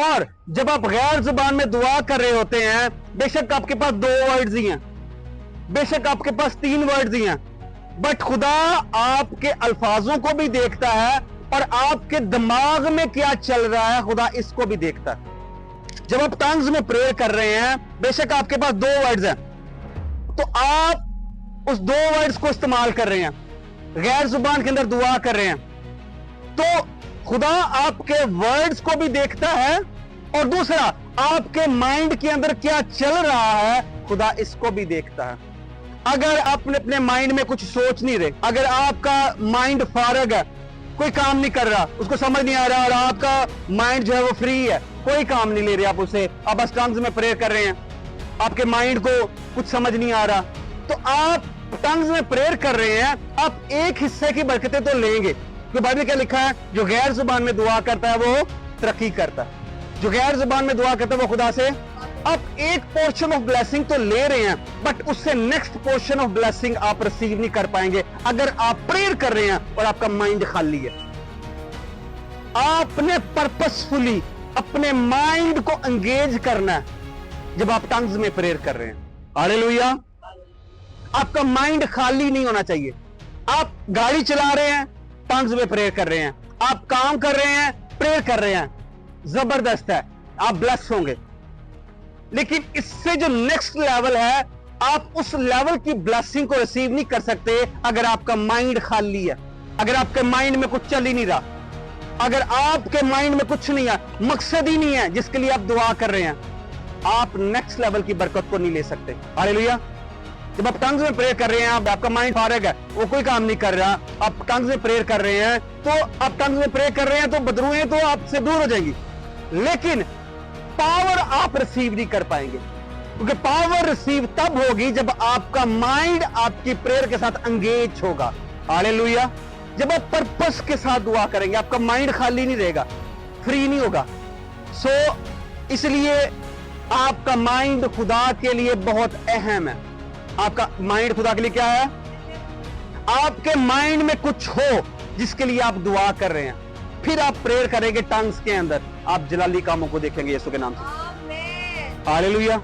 और जब आप गैर जुबान में दुआ कर रहे होते हैं, बेशक आपके पास 2 वर्ड्स ही हैं, बेशक आपके पास 3 वर्ड्स ही हैं, बट खुदा आपके अल्फाजों को भी देखता है और आपके दिमाग में क्या चल रहा है खुदा इसको भी देखता है। जब आप टंग्स में प्रेयर कर रहे हैं, बेशक आपके पास 2 वर्ड्स हैं, तो आप उस 2 वर्ड्स को इस्तेमाल कर रहे हैं, गैर जुबान के अंदर दुआ कर रहे हैं, तो खुदा आपके वर्ड्स को भी देखता है और दूसरा आपके माइंड के अंदर क्या चल रहा है खुदा इसको भी देखता है। अगर आप अपने माइंड में कुछ सोच नहीं रहे, अगर आपका माइंड फारग है, कोई काम नहीं कर रहा, उसको समझ नहीं आ रहा और आपका माइंड जो है वो फ्री है, कोई काम नहीं ले रहे आप उसे, आप बस टंग्स में प्रेयर कर रहे हैं, आपके माइंड को कुछ समझ नहीं आ रहा, तो आप टंग्स में प्रेयर कर रहे हैं, आप एक हिस्से की बरकतें तो लेंगे। तो बाइबल में क्या लिखा है, जो गैर जुबान में दुआ करता है वो तरक्की करता है, जो गैर जुबान में दुआ करता है वो खुदा से आप एक पोर्शन ऑफ ब्लेसिंग तो ले रहे हैं, बट उससे नेक्स्ट पोर्शन ऑफ ब्लेसिंग आप रिसीव नहीं कर पाएंगे अगर आप प्रेयर कर रहे हैं और आपका माइंड खाली है। आपने पर्पसफुली अपने माइंड को एंगेज करना है जब आप टंग्स में प्रेयर कर रहे हैं। हालेलुया। आपका माइंड खाली नहीं होना चाहिए। आप गाड़ी चला रहे हैं, टंग्स में प्रेयर कर रहे हैं, आप काम कर रहे हैं, प्रेयर कर रहे हैं, जबरदस्त है, आप ब्लेस होंगे। लेकिन इससे जो नेक्स्ट लेवल है, आप उस लेवल की ब्लेसिंग को रिसीव नहीं कर सकते अगर आपका माइंड खाली है, अगर आपके माइंड में कुछ चल ही नहीं रहा, अगर आपके माइंड में कुछ नहीं है, मकसद ही नहीं है जिसके लिए आप दुआ कर रहे हैं, आप नेक्स्ट लेवल की बरकत को नहीं ले सकते। हालेलुया। जब आप टंग्स में प्रेयर कर रहे हैं, आपका माइंड फारग है, वो कोई काम नहीं कर रहा, आप टंग्स में प्रेयर कर रहे हैं, तो आप टंग्स में प्रेयर कर रहे हैं तो बदरूएं तो आपसे दूर हो जाएंगी, लेकिन पावर आप रिसीव नहीं कर पाएंगे, क्योंकि पावर रिसीव तब होगी जब आपका माइंड आपकी प्रेयर के साथ एंगेज होगा। हालेलुया। जब आप पर्पस के साथ दुआ करेंगे, आपका माइंड खाली नहीं रहेगा, फ्री नहीं होगा। सो इसलिए आपका माइंड खुदा के लिए बहुत अहम है। आपका माइंड खुदा के लिए क्या है? आपके माइंड में कुछ हो जिसके लिए आप दुआ कर रहे हैं, फिर आप प्रेयर करेंगे टंग्स के अंदर, आप जलाली कामों को देखेंगे यीशु के नाम से। हालेलुया।